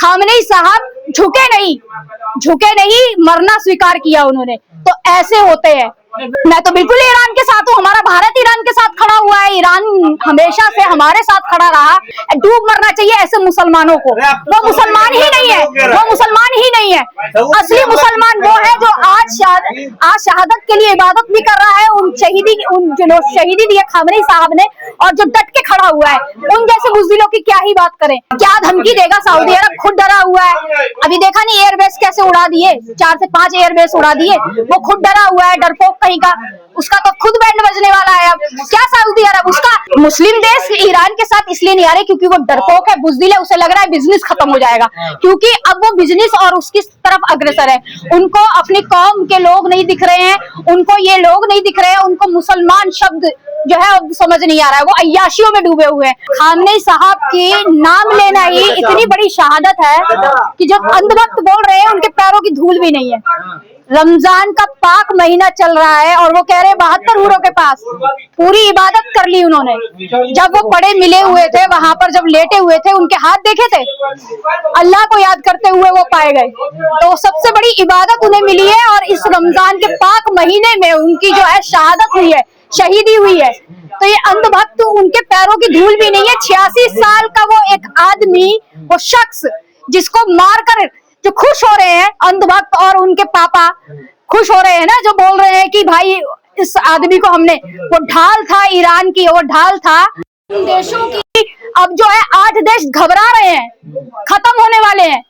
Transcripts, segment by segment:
Khamenei साहब झुके नहीं, मरना स्वीकार किया उन्होंने। तो ऐसे होते हैं। मैं तो बिल्कुल ईरान के साथ हूँ, हमारा भारत ईरान के साथ खड़ा हुआ है, ईरान हमेशा से हमारे साथ खड़ा रहा। डूब मरना चाहिए ऐसे मुसलमानों को। वो मुसलमान ही नहीं है, वो मुसलमान ही नहीं है। असली मुसलमान वो है जो आज शहादत के लिए इबादत भी कर रहा है, उन जो शहीदी दी है खामनेई साहब ने, और जो डट के खड़ा हुआ है। उन जैसे बुज़दिलों की क्या ही बात करें। क्या धमकी देगा सऊदी अरब, खुद डरा हुआ है। अभी देखा नहीं एयरबेस कैसे उड़ा दिए, 4 से 5 एयरबेस उड़ा दिए। वो खुद डरा हुआ है, डरपोक कहीं का। उसका तो खुद बैंड बजने वाला है। अब क्या सऊदी अरब, उसका मुस्लिम देश ईरान के साथ इसलिए नहीं आ रहे क्योंकि वो डरपोक है, बुज़दिल है। उसे लग रहा है बिजनेस खत्म हो जाएगा, क्योंकि अब वो बिजनेस और उसकी तरफ अग्रसर है। उनको अपनी कौम के लोग नहीं दिख रहे हैं, उनको ये लोग नहीं दिख रहे हैं, उनको मुसलमान शब्द जो है समझ नहीं आ रहा है। वो अय्याशियों में डूबे हुए हैं। खामनेई साहब की नाम लेना ही इतनी बड़ी शहादत है कि जब अंधभक्त बोल रहे हैं उनके पैरों की धूल भी नहीं है। रमजान का पाक महीना चल रहा है और वो कह रहे हैं 72 हूरों के पास पूरी इबादत कर ली उन्होंने। जब वो पड़े मिले हुए थे वहां पर, जब लेटे हुए थे, उनके हाथ देखे थे, अल्लाह को याद करते हुए वो पाए गए। तो सबसे बड़ी इबादत उन्हें मिली है और इस रमजान के पाक महीने में उनकी जो है शहादत हुई है, शहीदी हुई है। तो ये अंधभक्त उनके पैरों की धूल भी नहीं है। 86 साल का वो एक आदमी, वो शख्स जिसको मारकर जो खुश हो रहे हैं अंधभक्त और उनके पापा खुश हो रहे हैं ना, जो बोल रहे हैं कि भाई इस आदमी को हमने, वो ढाल था ईरान की, वो ढाल था देशों की। अब जो है 8 देश घबरा रहे हैं, खत्म होने वाले हैं,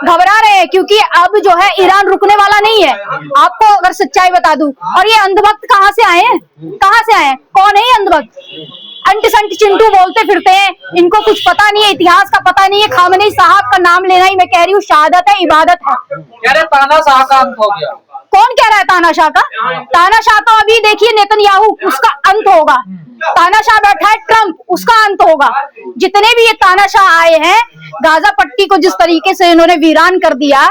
घबरा रहे हैं, क्योंकि अब जो है ईरान रुकने वाला नहीं है। आपको अगर सच्चाई बता दूं, और ये अंधभक्त कहाँ से आए हैं, कहाँ से आए हैं, कौन है ये अंधभक्त? अंट संट चिंटू बोलते फिरते हैं, इनको कुछ पता नहीं है, इतिहास का पता नहीं है। खामनेई साहब का नाम लेना ही मैं कह रही हूँ शहादत है, इबादत है। कह रहे तानाशाह का अंत हो गया। कौन कह रहा है तानाशाह का? तानाशाह तो अभी देखिए नेतन्याहू, उसका अंत होगा। तानाशाह बैठा है ट्रंप, उसका अंत होगा। जितने भी ये तानाशाह आए हैं, गाजा पट्टी को जिस तरीके से इन्होंने वीरान कर दिया,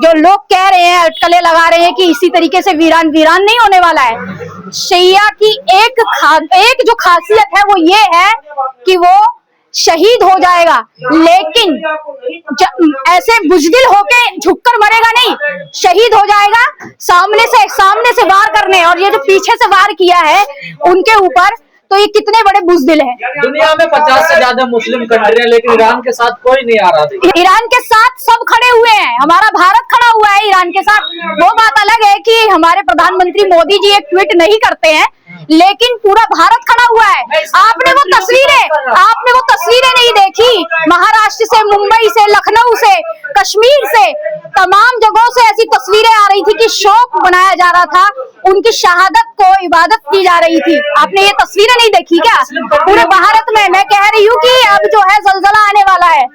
जो लोग कह रहे हैं, अटकलें लगा रहे हैं कि इसी तरीके से वीरान नहीं होने वाला है। शिया की एक जो खासियत है वो ये है कि वो शहीद हो जाएगा, लेकिन ऐसे बुज़दिल होके झुककर मरेगा नहीं, शहीद हो जाएगा सामने से वार करने। और ये जो पीछे से वार किया है उनके ऊपर, तो ये कितने बड़े बुज़दिल हैं। दुनिया में 50 से ज्यादा मुस्लिम कंट्री है, लेकिन ईरान के साथ कोई नहीं आ रहा था। ईरान के साथ सब खड़े हुए हैं, हमारा भारत खड़ा हुआ है ईरान के साथ। वो बात अलग है कि हमारे प्रधानमंत्री मोदी जी एक ट्वीट नहीं करते हैं, लेकिन पूरा भारत खड़ा हुआ है। आपने वो तस्वीरें नहीं देखी? महाराष्ट्र से, मुंबई से, लखनऊ से, कश्मीर से, तमाम जगहों से ऐसी तस्वीरें आ रही थी कि शोक मनाया जा रहा था, उनकी शहादत को इबादत की जा रही थी। आपने ये तस्वीरें नहीं देखी क्या? पूरे भारत में मैं कह रही हूँ कि अब जो है जलजला आने वाला है,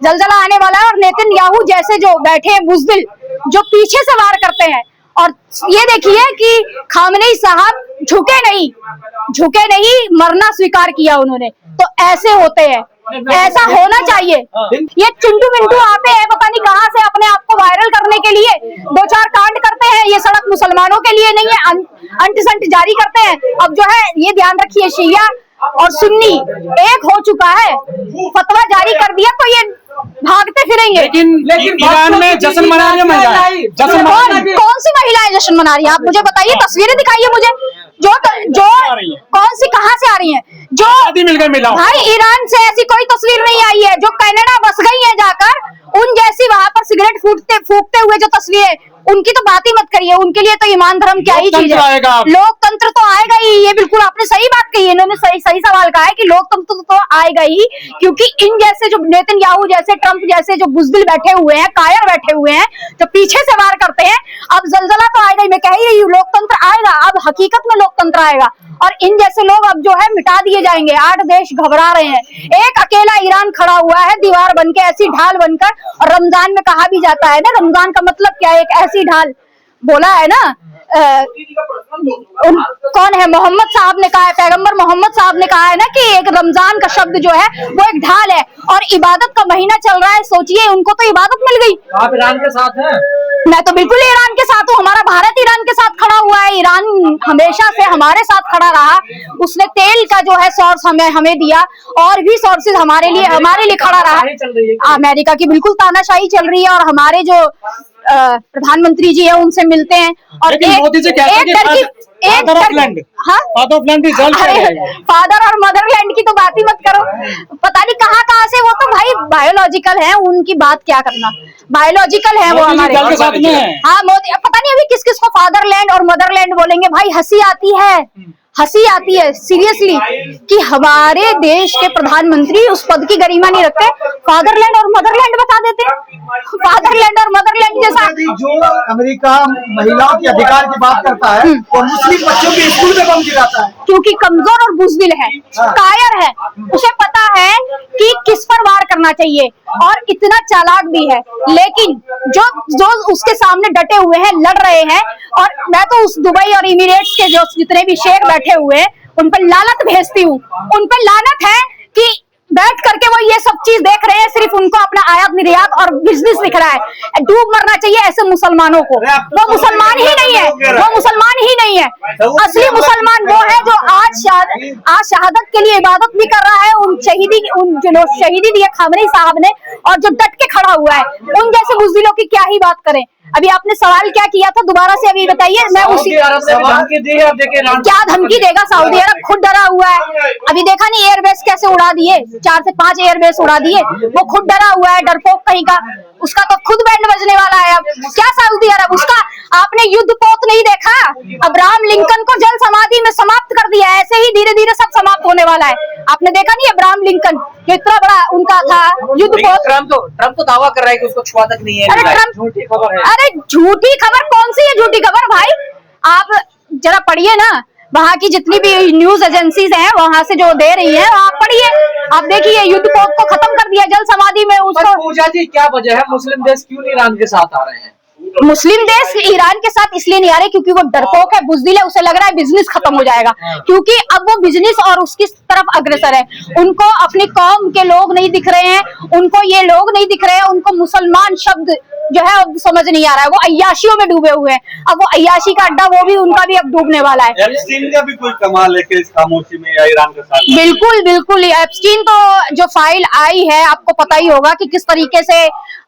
जलजला आने वाला है। और नेतन्याहू जैसे जो बैठे हैं बुज़दिल, जो पीछे से वार करते हैं। और ये देखिए कि खामनेई साहब झुके नहीं, मरना स्वीकार किया उन्होंने। तो ऐसे होते हैं, ऐसा होना चाहिए। ये चिंटू मिंटू आते हैं पता नहीं कहाँ से अपने आप को वायरल करने के लिए, 2-4 कांड करते हैं। ये सड़क मुसलमानों के लिए नहीं है, अंट संट जारी करते हैं। अब जो है ये ध्यान रखिए, शिया और सुन्नी एक हो चुका है, फतवा जारी कर दिया तो ये भागते फिरेंगे। लेकिन ईरान में जश्न मना रही है महिलाएं। कौन सी महिलाएं जश्न मना रही है? आप मुझे बताइए, तस्वीरें दिखाइए मुझे। जो कौन सी, कहाँ से आ रही हैं? जो मिल गई मिला भाई, ईरान से ऐसी कोई तस्वीर नहीं आई है। जो कनाडा बस गई है जाकर, उन जैसी वहां पर सिगरेट फूकते हुए जो तस्वीरें, उनकी तो बात ही मत करिए। उनके लिए तो ईमान धर्म क्या ही चीज है। लोकतंत्र तो आएगा ही। ये बिल्कुल आपने सही बात कही है, इन्होंने सही सवाल कहा है कि लोकतंत्र तो आएगा ही, क्योंकि इन जैसे जो नेतन्याहू जैसे, ट्रंप जैसे जो बुज़दिल बैठे हुए हैं, कायर बैठे हुए हैं, जो पीछे से वार करते हैं, अब जलजला तो आएगा ही। मैं कह ही रही हूँ, लोकतंत्र आएगा, अब हकीकत में लोकतंत्र आएगा। और इन जैसे लोग अब जो है मिटा दिए जाएंगे। 8 देश घबरा रहे हैं, एक अकेला ईरान खड़ा हुआ है दीवार बनके, ऐसी ढाल बनकर। और रमजान में कहा भी जाता है ना, रमजान का मतलब क्या है? एक ऐसी ढाल बोला है ना। कौन है? मोहम्मद साहब ने कहा है, पैगंबर मोहम्मद साहब ने कहा है ना कि एक रमजान का शब्द जो है वो एक ढाल है। और इबादत का महीना चल रहा है, सोचिए उनको तो इबादत मिल गई। आप ईरान के साथ हैं? मैं तो बिल्कुल ईरान के साथ हूँ। हमारा भारत ईरान के साथ खड़ा हुआ है। ईरान हमेशा से हमारे साथ खड़ा रहा। उसने तेल का जो है सोर्स हमें दिया और भी सोर्सेज हमारे लिए खड़ा रहा। अमेरिका की बिल्कुल तानाशाही चल रही है और हमारे जो प्रधानमंत्री जी है उनसे मिलते हैं और मोदी जी कहते हैं फादर और मदरलैंड की तो बात ही मत करो। पता नहीं कहाँ से, वो तो भाई बायोलॉजिकल है, उनकी बात क्या करना, बायोलॉजिकल है वो हमारे। हाँ मोदी, पता नहीं अभी किस किस को फादरलैंड और मदरलैंड बोलेंगे। भाई हंसी आती है सीरियसली कि हमारे देश के प्रधानमंत्री उस पद की गरिमा नहीं रखते, फादरलैंड और मदरलैंड बता देते हैं। फादरलैंड और मदरलैंड जैसा जो अमेरिका महिलाओं के अधिकार की बात करता है और मुस्लिम बच्चों के स्कूल में बम गिराता है, क्योंकि कमजोर और बुज़दिल है, कायर है, उसे पता है कि किस पर वार करना चाहिए और इतना चालाक भी है। लेकिन जो उसके सामने डटे हुए हैं, लड़ रहे हैं, और मैं तो उस दुबई और इमिरेट्स के जो जितने भी शेख बैठे हुए हैं उन पर लानत भेजती हूँ। उन पर लानत है कि बैठ करके वो ये सब चीज देख रहे हैं, सिर्फ उनको अपना आयात निर्यात और बिजनेस दिख रहा है। डूब मरना चाहिए ऐसे मुसलमानों को। वो मुसलमान ही नहीं है, वो मुसलमान ही नहीं है। असली मुसलमान वो है जो आज शहादत के लिए इबादत भी कर रहा है, उन शहीदी दिए खामनेई साहब ने, और जो डट के खड़ा हुआ है। उन जैसे बुज़दिलों की क्या ही बात करें। अभी आपने सवाल क्या किया था, दोबारा से अभी बताइए। मैं उसी क्या धमकी देगा? सऊदी अरब खुद डरा हुआ है। अभी देखा नहीं एयरबेस कैसे उड़ा दिए, 4 से 5 एयरबेस उड़ा दिए। वो खुद डरा हुआ है, डरपोक कहीं का। उसका तो खुद बैंड बजने वाला है। अब क्या सऊदी अरब, उसका आपने युद्ध पोत नहीं देखा? अब्राहम लिंकन को जल समाधि में समाप्त कर दिया। ऐसे ही धीरे धीरे सब समाप्त होने वाला है। आपने देखा नहीं अब्राहम लिंकन इतना बड़ा उनका था युद्ध पोत। ट्रम्प तो दावा कर रहा है कि उसको छुआ तक नहीं है। अरे झूठी खबर है। अरे झूठी खबर कौन सी है झूठी खबर? भाई आप जरा पढ़िए ना, वहाँ की जितनी भी न्यूज एजेंसीज हैं वहाँ से जो दे रही हैं, आप पढ़िए, आप देखिए युद्ध पोत को खत्म कर दिया जल समाधि में उसको। पूजा जी क्या वजह है, मुस्लिम देश क्यों ईरान के साथ आ रहे हैं? मुस्लिम देश ईरान के साथ इसलिए नहीं आ रहे क्योंकि वो डरपोक है, बुज़दिल है, उसे लग रहा है बिजनेस खत्म हो जाएगा। क्योंकि अब वो बिजनेस और उसकी तरफ अग्रसर है। उनको अपनी कौम के लोग नहीं दिख रहे हैं, उनको ये लोग नहीं दिख रहे हैं, उनको मुसलमान शब्द जो है अब समझ नहीं आ रहा है। वो अय्याशियों में डूबे हुए हैं। अब वो अय्याशी का अड्डा वो भी उनका भी अब डूबने वाला है। एप्स्टीन का भी कोई कमाल है कि इस खामोशी में या ईरान के साथ? बिल्कुल एप्स्टीन तो जो फाइल आई है आपको पता ही होगा कि किस तरीके से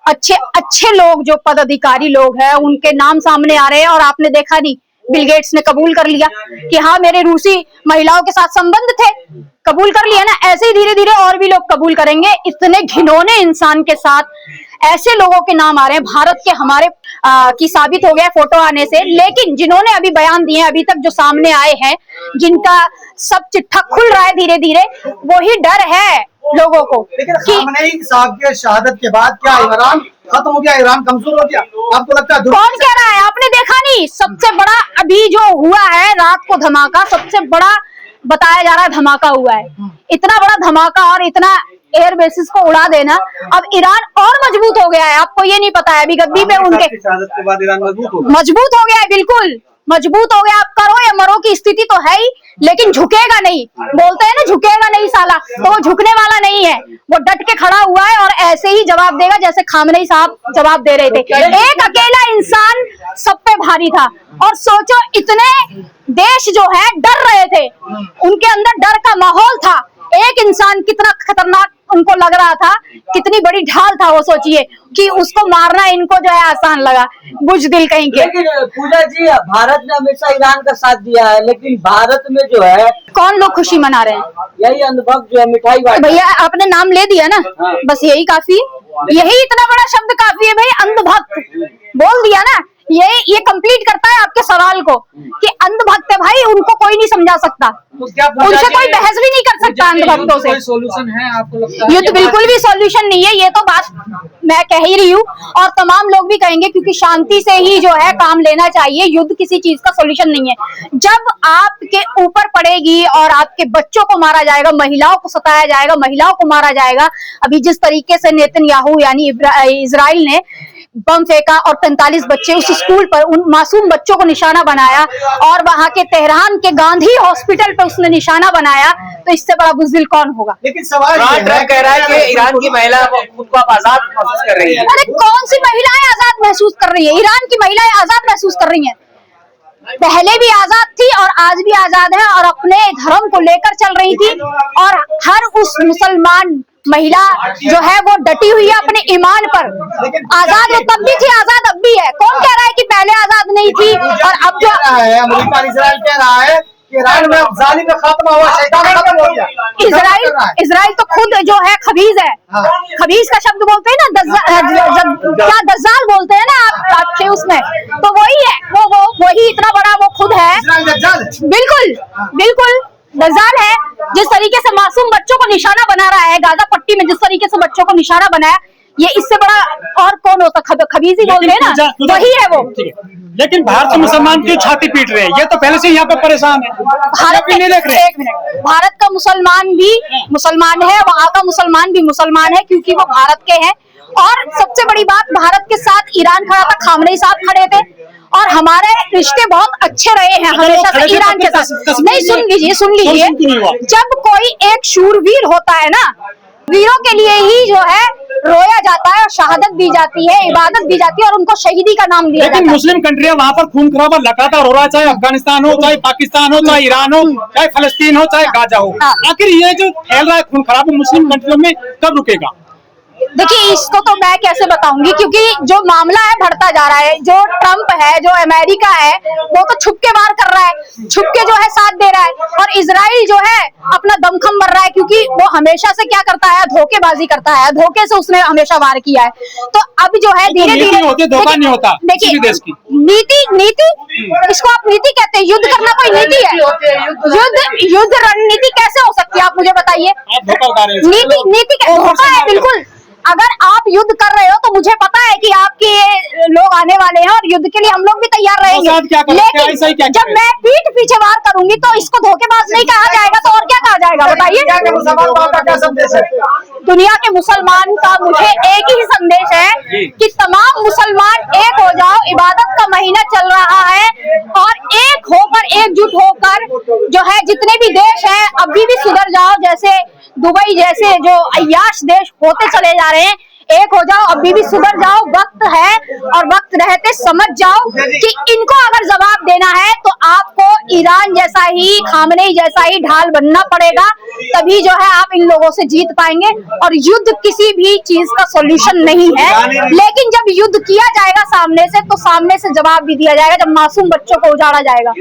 अच्छे लोग जो पदाधिकारी लोग हैं उनके नाम सामने आ रहे हैं। और आपने देखा नहीं बिल गेट्स ने कबूल कर लिया कि हाँ मेरे रूसी महिलाओं के साथ संबंध थे, कबूल कर लिया ना। ऐसे ही धीरे धीरे और भी लोग कबूल करेंगे। इतने घिनौने इंसान के साथ ऐसे लोगों के नाम आ रहे हैं भारत के, हमारे की साबित हो गया फोटो आने से। लेकिन जिन्होंने अभी बयान दिए अभी तक जो सामने आए हैं, जिनका सब चिट्ठा खुल रहा है धीरे धीरे, वही डर है लोगों को। लेकिन खामनेई साहब के शहादत के बाद क्या ईरान खत्म हो गया, ईरान कमजोर हो गया? आपको लगता है? कौन कह रहा है? आपने देखा नहीं सबसे बड़ा अभी जो हुआ है रात को धमाका, सबसे बड़ा बताया जा रहा है धमाका हुआ है। इतना बड़ा धमाका और इतना एयर बेसिस को उड़ा देना, अब ईरान और मजबूत हो गया है। आपको ये नहीं पता है? अभी गद्दी पे उनके शहादत के बाद ईरान मजबूत हो गया है, बिल्कुल मजबूत हो गया। आप करो या मरो की स्थिति तो है ही, लेकिन झुकेगा नहीं। बोलते हैं ना झुकेगा नहीं साला, तो वो झुकने वाला नहीं है। वो डट के खड़ा हुआ है और ऐसे ही जवाब देगा जैसे खामनेई साहब जवाब दे रहे थे। एक अकेला इंसान सब पे भारी था। और सोचो इतने देश जो है डर रहे थे, उनके अंदर डर का माहौल था। एक इंसान कितना खतरनाक उनको लग रहा था, कितनी बड़ी ढाल था वो। सोचिए कि उसको मारना इनको जो है आसान लगा, बुज़दिल कहीं के। लेकिन पूजा जी भारत ने हमेशा ईरान का साथ दिया है, लेकिन भारत में जो है कौन लोग खुशी मना रहे हैं? यही अंधभक्त जो है मिठाई बांट। भैया आपने नाम ले दिया ना, बस यही काफी, यही इतना बड़ा शब्द काफी है भाई। अंधभक्त बोल दिया ना, ये कंप्लीट करता है आपके सवाल को कि अंधभक्त है भाई, उनको कोई नहीं समझा सकता, उनसे कोई बहस भी नहीं कर सकता अंधभक्तों से। कोई सॉल्यूशन है आपको लगता है? युद्ध बिल्कुल भी सॉल्यूशन नहीं है, ये तो बात मैं कह ही रही हूँ और तमाम लोग भी कहेंगे, क्योंकि शांति से ही जो है काम लेना चाहिए। युद्ध किसी चीज का सॉल्यूशन नहीं है। जब आपके ऊपर पड़ेगी और आपके बच्चों को मारा जाएगा, महिलाओं को सताया जाएगा, महिलाओं को मारा जाएगा, अभी जिस तरीके से नेतन्याहू यानी इजराइल ने बम फेंका और 45 बच्चे उस स्कूल पर, उन मासूम बच्चों को निशाना बनाया, और वहां के तेहरान के गांधी हॉस्पिटल पर उसने निशाना बनाया, तो इससे बड़ा बुज़दिल कौन होगा। लेकिन सवाल ट्रम्प कह रहा है कि ईरान की महिला खुद को आजाद महसूस कर रही है। अरे कौन सी महिलाएं आजाद महसूस कर रही है? ईरान की महिलाएं आजाद महसूस कर रही हैं, पहले भी आजाद थी और आज भी आजाद है, और अपने धर्म को लेकर चल रही थी। और हर उस मुसलमान महिला जो है वो डटी हुई है अपने ईमान पर। आजाद वो तब भी थी, आजाद अब भी है। कौन कह रहा है कि पहले आजाद नहीं थी और अब जो है अमेरिका इजराइल कह रहा है कि ईरान में अब जालिम का खात्मा हुआ, शैतान खत्म हो गया। इजराइल तो खुद जो है खबीज है। खबीज का शब्द बोलते हैं ना, क्या दज्जाल बोलते हैं ना आपके उसमें, तो वही है, वो वही इतना बड़ा वो खुद है। बिल्कुल बिल्कुल दज्जाल है। जिस तरीके से मासूम बच्चों को निशाना बना रहा है गाजा पट्टी में, जिस तरीके से बच्चों को निशाना बनाया, ये इससे बड़ा और कौन होता? खबीज ही बोलते हैं ना, वही है वो। लेकिन भारत के मुसलमान क्यों छाती पीट रहे हैं? ये तो पहले से यहाँ पे परेशान है। भारत में नहीं देख रहे। एक मिनट, भारत का मुसलमान भी मुसलमान है, वहाँ का मुसलमान भी मुसलमान है, क्योंकि वो भारत के हैं। और सबसे बड़ी बात, भारत के साथ ईरान खड़ा था, खामनेई साहब खड़े थे, और हमारे रिश्ते बहुत अच्छे रहे हैं हमेशा से ईरान के साथ। नहीं, सुन लीजिए, जब कोई एक शूरवीर होता है ना, वीरों के लिए ही जो है रोया जाता है, और शहादत दी जाती है, इबादत दी जाती है, और उनको शहीदी का नाम दिया जाता है। लेकिन मुस्लिम कंट्रियां वहाँ पर खून खराबा लगातार हो रहा है, चाहे अफगानिस्तान हो, चाहे पाकिस्तान हो, चाहे ईरान हो, चाहे फलस्तीन हो, चाहे गाजा हो। आखिर ये जो फैल रहा है खून खराबा मुस्लिम कंट्रियों में, कब रुकेगा? देखिए, इसको तो मैं कैसे बताऊंगी, क्योंकि जो मामला है बढ़ता जा रहा है। जो ट्रम्प है, जो अमेरिका है, वो तो छुप के वार कर रहा है, छुप के जो है साथ दे रहा है, और इजराइल जो है अपना दमखम भर रहा है, क्योंकि वो हमेशा से क्या करता है, धोखेबाजी करता है, धोखे से उसने हमेशा वार किया है। तो अब जो है धीरे धीरे, धोखा नहीं होता देखिए देश की नीति इसको आप नीति कहते हैं। युद्ध करना कोई नीति है? युद्ध रणनीति कैसे हो सकती है, आप मुझे बताइए। नीति धोखा है बिल्कुल। अगर आप युद्ध कर रहे हो तो मुझे पता है कि आपके लोग आने वाले हैं, और युद्ध के लिए हम लोग भी तैयार रहेंगे, लेकिन जब मैं पीठ पीछे वार करूंगी तो इसको धोखेबाज नहीं कहा जाएगा, तो और क्या कहा जाएगा बताइए। दुनिया के मुसलमान का मुझे एक ही संदेश है कि तमाम मुसलमान एक हो जाओ। इबादत का महीना चल रहा है, और एक होकर, एकजुट होकर जो है जितने भी देश हैं अभी भी सुधर जाओ। जैसे दुबई जैसे जो अय्याश देश होते चले जा रहे हैं, एक हो जाओ, अभी भी सुधर जाओ। वक्त है, और वक्त रहते समझ जाओ कि इनको अगर जवाब देना है तो आपको ईरान जैसा ही, खामनेई जैसा ही ढाल बनना पड़ेगा, तभी जो है आप इन लोगों से जीत पाएंगे। और युद्ध किसी भी चीज का सॉल्यूशन नहीं है, लेकिन जब युद्ध किया जाएगा सामने से, तो सामने से जवाब भी दिया जाएगा, जब मासूम बच्चों को उजाड़ा जाएगा।